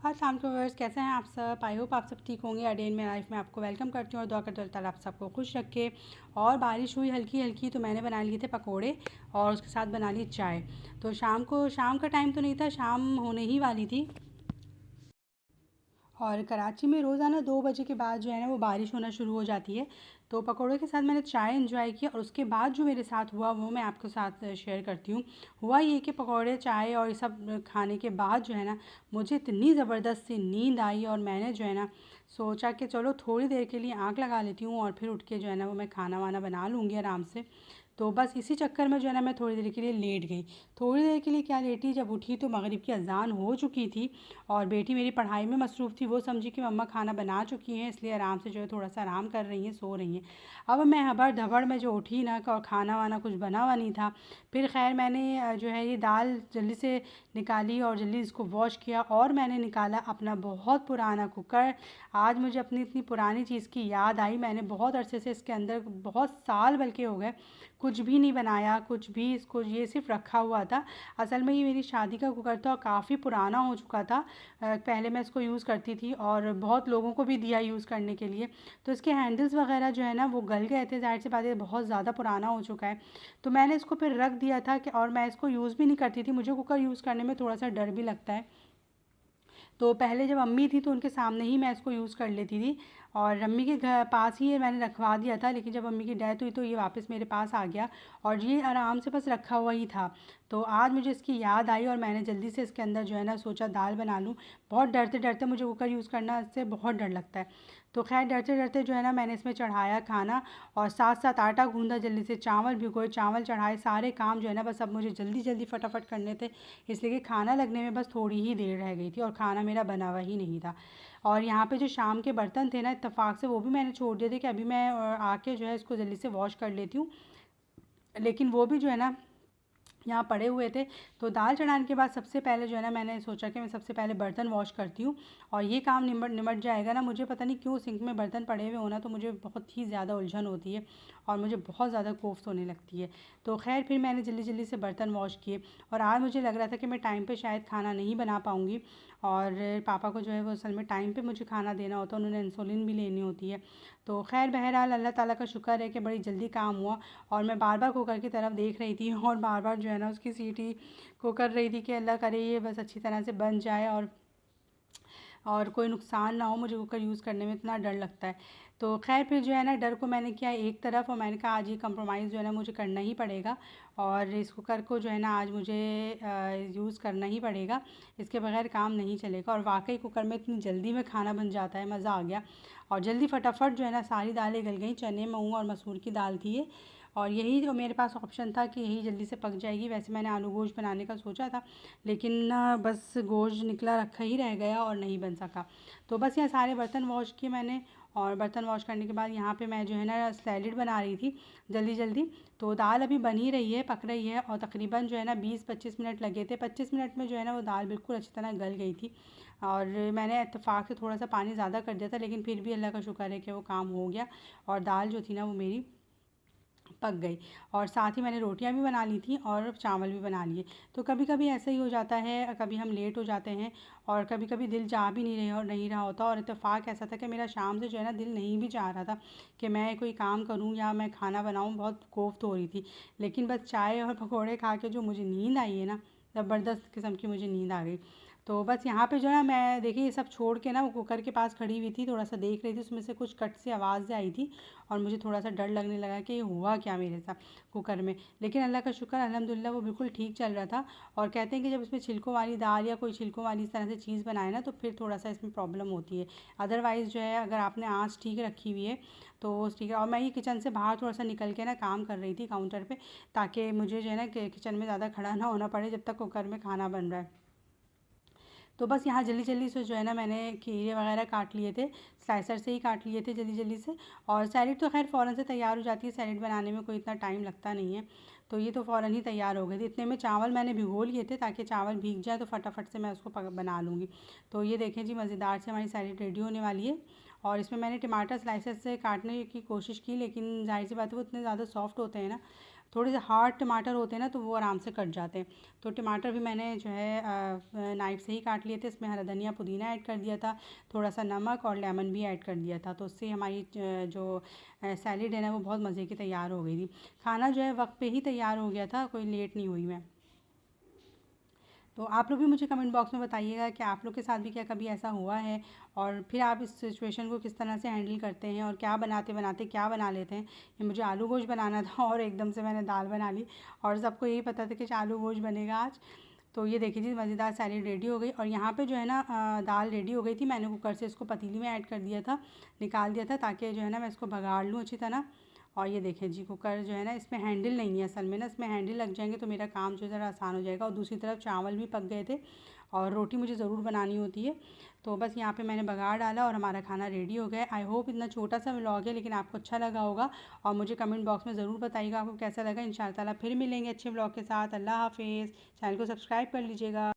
अस्सलाम वालेकुम व्यूअर्स, कैसे हैं आप सब। आई होप आप सब ठीक होंगे। A day in my life में आपको वेलकम करती हूँ और दुआ करती हूँ अल्लाह ताला आप सबको खुश रखे। और बारिश हुई हल्की हल्की तो मैंने बना लिए थे पकोड़े और उसके साथ बना ली चाय। तो शाम का टाइम तो नहीं था, शाम होने ही वाली थी। और कराची में रोज़ाना 2 बजे के बाद जो है ना वो बारिश होना शुरू हो जाती है। तो पकौड़ों के साथ मैंने चाय एंजॉय की और उसके बाद जो मेरे साथ हुआ वो मैं आपके साथ शेयर करती हूँ। हुआ ये कि पकौड़े चाय और ये सब खाने के बाद जो है ना मुझे इतनी ज़बरदस्त सी नींद आई और मैंने जो है ना सोचा कि चलो थोड़ी देर के लिए आँख लगा लेती हूँ और फिर उठ के जो है ना वो मैं खाना वाना बना लूँगी आराम से। तो बस इसी चक्कर में जो है ना मैं थोड़ी देर के लिए लेट गई। थोड़ी देर के लिए क्या लेटी, जब उठी तो मगरिब की अज़ान हो चुकी थी और बेटी मेरी पढ़ाई में मसरूफ़ थी। वो समझी कि मम्मा खाना बना चुकी हैं, इसलिए आराम से जो है थोड़ा सा आराम कर रही हैं, सो रही हैं। अब मैं हबड़ धबड़ में जो उठी ना और खाना वाना कुछ बना हुआ नहीं था। फिर खैर मैंने जो है ये दाल जल्दी से निकाली और जल्दी इसको वॉश किया और मैंने निकाला अपना बहुत पुराना कुकर। आज मुझे अपनी इतनी पुरानी चीज़ की याद आई। मैंने बहुत अरसे से इसके अंदर, बहुत साल बल्कि हो गए, कुछ भी नहीं बनाया, कुछ भी, इसको ये सिर्फ रखा हुआ था। असल में ये मेरी शादी का कुकर था और काफ़ी पुराना हो चुका था। पहले मैं इसको यूज़ करती थी और बहुत लोगों को भी दिया यूज़ करने के लिए। तो इसके हैंडल्स वगैरह जो है ना वो गल गए थे, ज़ाहिर सी बात है बहुत ज़्यादा पुराना हो चुका है। तो मैंने इसको फिर रख दिया था कि, और मैं इसको यूज़ भी नहीं करती थी। मुझे कुकर यूज़ करने में थोड़ा सा डर भी लगता है। तो पहले जब अम्मी थी तो उनके सामने ही मैं इसको यूज़ कर लेती थी और अम्मी के घर पास ही ये मैंने रखवा दिया था। लेकिन जब अम्मी की डेथ हुई तो ये वापस मेरे पास आ गया और ये आराम से बस रखा हुआ ही था। तो आज मुझे इसकी याद आई और मैंने जल्दी से इसके अंदर जो है ना सोचा दाल बना लूँ। बहुत डरते डरते मुझे कुकर यूज़ करना इससे बहुत डर लगता है। तो खैर डरते डरते जो है ना मैंने इसमें चढ़ाया खाना और साथ साथ आटा गूँधा, जल्दी से चावल भिगोए, चावल चढ़ाए, सारे काम जो है ना बस अब मुझे जल्दी जल्दी फटाफट करने थे। इसलिए कि खाना लगने में बस थोड़ी ही देर रह गई थी और खाना मेरा बना हुआ ही नहीं था। और यहाँ पे जो शाम के बर्तन थे ना इत्तेफाक से वो भी मैंने छोड़ दिए थे कि अभी मैं आके जो है इसको जल्दी से वॉश कर लेती हूँ। लेकिन वो भी जो है ना यहाँ पड़े हुए थे। तो दाल चढ़ाने के बाद सबसे पहले जो है ना मैंने सोचा कि मैं सबसे पहले बर्तन वॉश करती हूँ और ये काम निमट निमट जाएगा ना। मुझे पता नहीं क्यों सिंक में बर्तन पड़े हुए होना तो मुझे बहुत ही ज़्यादा उलझन होती है और मुझे बहुत ज़्यादा कोफ्त होने लगती है। तो खैर फिर मैंने जल्दी जल्दी से बर्तन वॉश किए और आज मुझे लग रहा था कि मैं टाइम पे शायद खाना नहीं बना पाऊँगी। और पापा को जो है वो असल में टाइम पे मुझे खाना देना होता है, उन्होंने इंसुलिन भी लेनी होती है। तो खैर बहरहाल अल्लाह ताला का शुक्र है कि बड़ी जल्दी काम हुआ। और मैं बार बार कुकर की तरफ देख रही थी और बार बार जो है ना उसकी सीटी को कर रही थी कि अल्लाह करे ये बस अच्छी तरह से बन जाए और कोई नुकसान ना हो। मुझे कुकर यूज़ करने में इतना डर लगता है। तो खैर फिर जो है ना डर को मैंने किया एक तरफ और मैंने कहा आज ये कंप्रोमाइज़ जो है ना मुझे करना ही पड़ेगा और इस कुकर को जो है ना आज मुझे यूज़ करना ही पड़ेगा। इसके बगैर काम नहीं चलेगा। और वाकई कुकर में इतनी जल्दी में खाना बन जाता है, मज़ा आ गया। और जल्दी फटाफट जो है ना सारी दालें गल गई। चने, मूंग और मसूर की दाल थी ये और यही जो मेरे पास ऑप्शन था कि यही जल्दी से पक जाएगी। वैसे मैंने आलू गोश्त बनाने का सोचा था लेकिन बस गोश्त निकला रखा ही रह गया और नहीं बन सका। तो बस यहाँ सारे बर्तन वॉश किए मैंने और बर्तन वॉश करने के बाद यहाँ पे मैं जो है ना सैलेड बना रही थी जल्दी जल्दी। तो दाल अभी बन ही रही है, पक रही है और तकरीबन जो है ना 20-25 मिनट लगे थे। 25 मिनट में जो है ना वो दाल बिल्कुल अच्छी तरह गल गई थी। और मैंने इत्तेफाक से थोड़ा सा पानी ज़्यादा कर दिया था लेकिन फिर भी अल्लाह का शुक्र है कि वो काम हो गया और दाल जो थी ना वो मेरी पक गई। और साथ ही मैंने रोटियां भी बना ली थी और चावल भी बना लिए। तो कभी कभी ऐसा ही हो जाता है, कभी हम लेट हो जाते हैं और कभी कभी दिल जा भी नहीं रहा होता। और इत्तेफाक ऐसा था कि मेरा शाम से जो है ना दिल नहीं भी चाह रहा था कि मैं कोई काम करूं या मैं खाना बनाऊं, बहुत कोफ्त हो रही थी। लेकिन बस चाय और पकौड़े खा के जो मुझे नींद आई है ना, ज़बरदस्त किस्म की मुझे नींद आ गई। तो बस यहाँ पे जो है ना मैं देखिए ये सब छोड़ के ना वो कुकर के पास खड़ी हुई थी, थोड़ा सा देख रही थी, उसमें से कुछ कट सी आवाज़ आई थी और मुझे थोड़ा सा डर लगने लगा कि ये हुआ क्या मेरे साथ कुकर में। लेकिन अल्लाह का शुक्र अल्हम्दुलिल्लाह वो बिल्कुल ठीक चल रहा था। और कहते हैं कि जब इसमें छिलकों वाली दाल या कोई छिलकों वाली इस तरह से चीज़ बनाए ना तो फिर थोड़ा सा इसमें प्रॉब्लम होती है। अदरवाइज़ जो है अगर आपने आँच ठीक रखी हुई है तो ठीक है। और मैं ये किचन से बाहर थोड़ा सा निकल के ना काम कर रही थी काउंटर पे, ताकि मुझे जो है ना किचन में ज़्यादा खड़ा ना होना पड़े जब तक कुकर में खाना बन रहा है। तो बस यहाँ जल्दी जल्दी से जो है ना मैंने खीरे वगैरह काट लिए थे, स्लाइसर से ही काट लिए थे जल्दी जल्दी से। और सैलेड तो खैर फ़ौरन से तैयार हो जाती है, सैलेड बनाने में कोई इतना टाइम लगता नहीं है। तो ये तो फ़ौरन ही तैयार हो गए थे। इतने में चावल मैंने भिगो लिए थे ताकि चावल भीग जाए तो फटाफट से मैं उसको बना लूँगी। तो ये देखें जी मज़ेदार से हमारी सैलेड रेडी होने वाली है। और इसमें मैंने टमाटर स्लाइसेस से काटने की कोशिश की लेकिन ज़ाहिर सी बात है वो इतने ज़्यादा सॉफ्ट होते हैं ना थोड़े से हार्ड टमाटर होते हैं ना तो वो आराम से कट जाते हैं। तो टमाटर भी मैंने जो है नाइफ़ से ही काट लिए थे। इसमें हरा धनिया पुदीना ऐड कर दिया था, थोड़ा सा नमक और लेमन भी ऐड कर दिया था। तो उससे हमारी जो सैलेड है ना वो बहुत मज़े की तैयार हो गई थी। खाना जो है वक्त पे ही तैयार हो गया था, कोई लेट नहीं हुई मैं। तो आप लोग भी मुझे कमेंट बॉक्स में बताइएगा कि आप लोग के साथ भी क्या कभी ऐसा हुआ है, और फिर आप इस सिचुएशन को किस तरह से हैंडल करते हैं और क्या बनाते बनाते क्या बना लेते हैं। ये मुझे आलू गोश्त बनाना था और एकदम से मैंने दाल बना ली, और सबको यही पता था कि आलू गोश्त बनेगा आज। तो ये देखिए जी, मज़ेदार सैलेड रेडी हो गई। और यहाँ पे जो है ना दाल रेडी हो गई थी। मैंने कुकर से इसको पतीली में ऐड कर दिया था, निकाल दिया था, ताकि जो है ना मैं इसको बघाड़ लूँ अच्छी तरह। और ये देखें जी, कुकर जो है ना इसमें हैंडल नहीं है असल में ना, इसमें हैंडल लग जाएंगे तो मेरा काम जो है ज़रा आसान हो जाएगा। और दूसरी तरफ चावल भी पक गए थे, और रोटी मुझे ज़रूर बनानी होती है। तो बस यहाँ पे मैंने बघाड़ डाला और हमारा खाना रेडी हो गया। आई होप इतना छोटा सा व्लॉग है लेकिन आपको अच्छा लगा होगा, और मुझे कमेंट बॉक्स में ज़रूर बताइएगा आपको कैसा लगा। इंशाअल्लाह ताला फिर मिलेंगे अच्छे व्लॉग के साथ। अल्लाह हाफिज़। चैनल को सब्सक्राइब कर लीजिएगा।